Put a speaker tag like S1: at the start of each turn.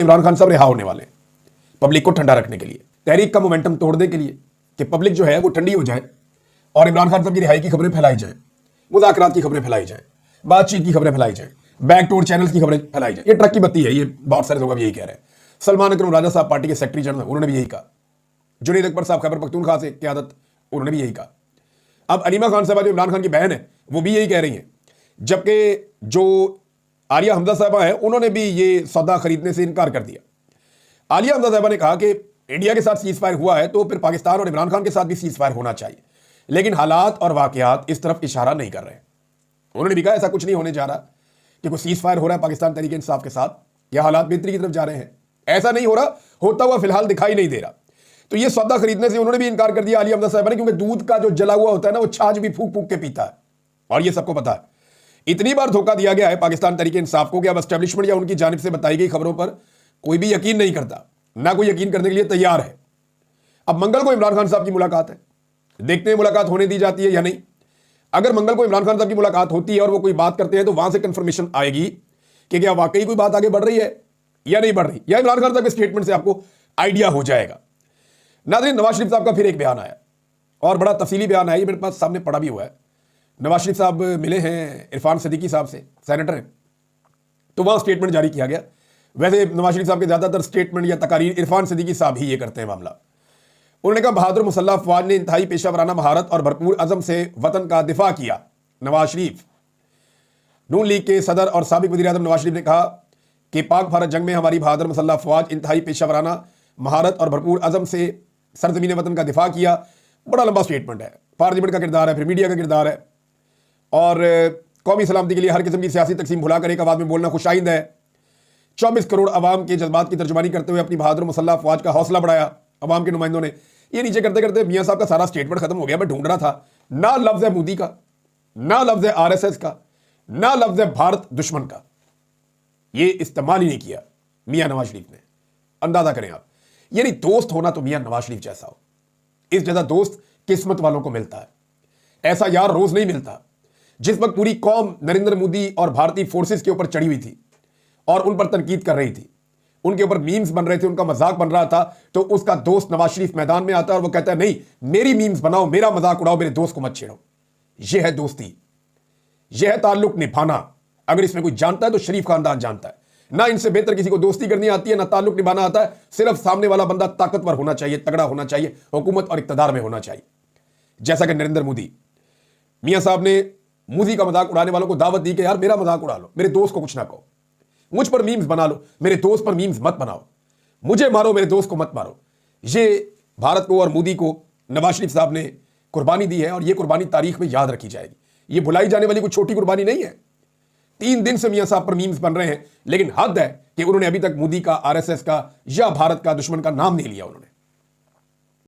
S1: इमरान खान साहब रिहा होने वाले हैं पब्लिक को ठंडा रखने के लिए, तहरीक का मोमेंटम तोड़ने के लिए कि पब्लिक जो है वो ठंडी हो जाए और इमरान खान साहब की रिहाई की खबरें फैलाई जाए, मुज़ाकरात की खबरें फैलाई जाए, बातचीत की खबरें फैलाई जाए, बैकडोर चैनल्स की खबरें फैलाई जाए। ये ट्रक की बत्ती है, ये बहुत सारे लोग अब यही कह रहे हैं। सलमान अकरम राजा साहब पार्टी के सेक्रेटरी जनरल, उन्होंने भी यही कहा। जुनैद अकबर साहब खैबर पख्तूनख्वा से क़यादत, उन्होंने भी यही कहा। अब अलीमा खान साहबा जो इमरान खान की बहन है वो भी यही कह रही हैं, जबकि जो आलिया हमजा साहबा है उन्होंने भी ये सौदा खरीदने से इनकार कर दिया। आलिया हमजा साहबा ने कहा कि इंडिया के साथ सीज फायर हुआ है तो फिर पाकिस्तान और इमरान खान के साथ भी सीज फायर होना चाहिए, लेकिन हालात और वाकयात इस तरफ इशारा नहीं कर रहे। उन्होंने भी कहा ऐसा कुछ नहीं होने जा रहा कि कोई सीज फायर हो रहा है पाकिस्तान तहरीक इंसाफ के साथ, या हालात बेहतरी की तरफ जा रहे हैं, ऐसा नहीं हो रहा, होता हुआ फिलहाल दिखाई नहीं दे रहा। तो ये सौदा खरीदने से उन्होंने भी इनकार कर दिया आलिया हमजा साहबा ने, क्योंकि दूध का जो जला हुआ होता है ना वो छाछ भी फूक फूक के पीता है, और ये सबको पता है। इतनी बार धोखा दिया गया है पाकिस्तान तहरीक इंसाफ को कि अब एस्टेब्लिशमेंट या उनकी जानिब से बताई गई खबरों पर कोई भी यकीन नहीं करता, ना कोई यकीन करने के लिए तैयार है। अब मंगल को इमरान खान साहब की मुलाकात है, देखते हैं मुलाकात होने दी जाती है या नहीं। अगर मंगल को इमरान खान साहब की मुलाकात होती है और वो कोई बात करते हैं तो वहां से कंफर्मेशन आएगी कि क्या वाकई कोई बात आगे बढ़ रही है या नहीं बढ़ रही, या इमरान खान साहब के स्टेटमेंट से आपको आइडिया हो जाएगा। नाज़रीन, नवाज शरीफ साहब का फिर एक बयान आया और बड़ा तफसीली बयान आया, ये मेरे पास सामने पड़ा भी हुआ है। नवाज शरीफ साहब मिले हैं इरफान सदीकी साहब से, सेनेटर हैं, तो वहां स्टेटमेंट जारी किया गया। वैसे नवाज शरीफ साहब के ज़्यादातर स्टेटमेंट या तकारीर इरफान सदीकी साहब ही ये करते हैं मामला। उन्होंने कहा बहादुर मुसल्लह अफवाज ने इंतहाई पेशा वराना महारत और भरपूर अज़म से वतन का दिफा किया। नवाज शरीफ। नून लीग के सदर और साबिक वज़ीर आज़म नवाज शरीफ ने कहा कि पाक भारत जंग में हमारी बहादुर मुसल्लह अफवाज इंतहाई पेशा वराना महारत और भरपूर अज़म से सरजमीन वतन का दिफा किया। बड़ा लंबा स्टेटमेंट है, पार्लियामेंट का किरदार है, फिर मीडिया का किरदार है, और कौमी सलामती के लिए हर किस्म की सियासी तकसीम भुलाकर एक आवाज़ में बोलना खुशाइंद है। 24 करोड़ अवाम के जज्बात की तर्जुमानी करते हुए अपनी बहादुर मुसल्लह अफवाज का हौसला बढ़ाया अवाम के नुमाइंदों ने। ये नीचे करते करते मियाँ साहब का सारा स्टेटमेंट खत्म हो गया। मैं ढूंढ रहा था, ना लफ्ज़ है मोदी का, ना लफ्ज़ है RSS का, ना लफ्ज़ है भारत दुश्मन का, ये इस्तेमाल ही नहीं किया मियाँ नवाज शरीफ ने। अंदाजा करें आप, यानी दोस्त होना तो मियाँ नवाज शरीफ जैसा हो। इस जैसा दोस्त किस्मत वालों को मिलता है, ऐसा यार रोज नहीं मिलता। जिस वक्त पूरी कौम नरेंद्र मोदी और भारतीय फोर्सेस के ऊपर चढ़ी हुई थी और उन पर तनकीद कर रही थी, उनके ऊपर मीम्स बन रहे थे, उनका मजाक बन रहा था, तो उसका दोस्त नवाज शरीफ मैदान में आता है और वो कहता है नहीं, मेरी मीम्स बनाओ, मेरा मजाक उड़ाओ, मेरे दोस्त को मत छेड़ो। यह है दोस्ती, यह है ताल्लुक निभाना। अगर इसमें कोई जानता है तो शरीफ खानदान जानता है। ना इनसे बेहतर किसी को दोस्ती करनी आती है, ना ताल्लुक निभाना आता है। सिर्फ सामने वाला बंदा ताकतवर होना चाहिए, तगड़ा होना चाहिए, हुकूमत और इक्तदार में होना चाहिए। जैसा कि नरेंद्र मोदी, मियाँ साहब ने मोदी का मजाक उड़ाने वालों को दावत दी कि यार मेरा मजाक उड़ा लो, मेरे दोस्त को कुछ ना कहो, मुझ पर मीम्स बना लो, मेरे दोस्त पर मीम्स मत बनाओ, मुझे मारो, मेरे दोस्त को मत मारो। ये भारत को और मोदी को नवाज शरीफ साहब ने कुर्बानी दी है और ये कुर्बानी तारीख में याद रखी जाएगी। ये भुलाई जाने वाली कोई छोटी कुर्बानी नहीं है। 3 दिन से मियाँ साहब पर मीम्स बन रहे हैं, लेकिन हद है कि उन्होंने अभी तक मोदी का, RSS का या भारत का दुश्मन का नाम नहीं लिया उन्होंने।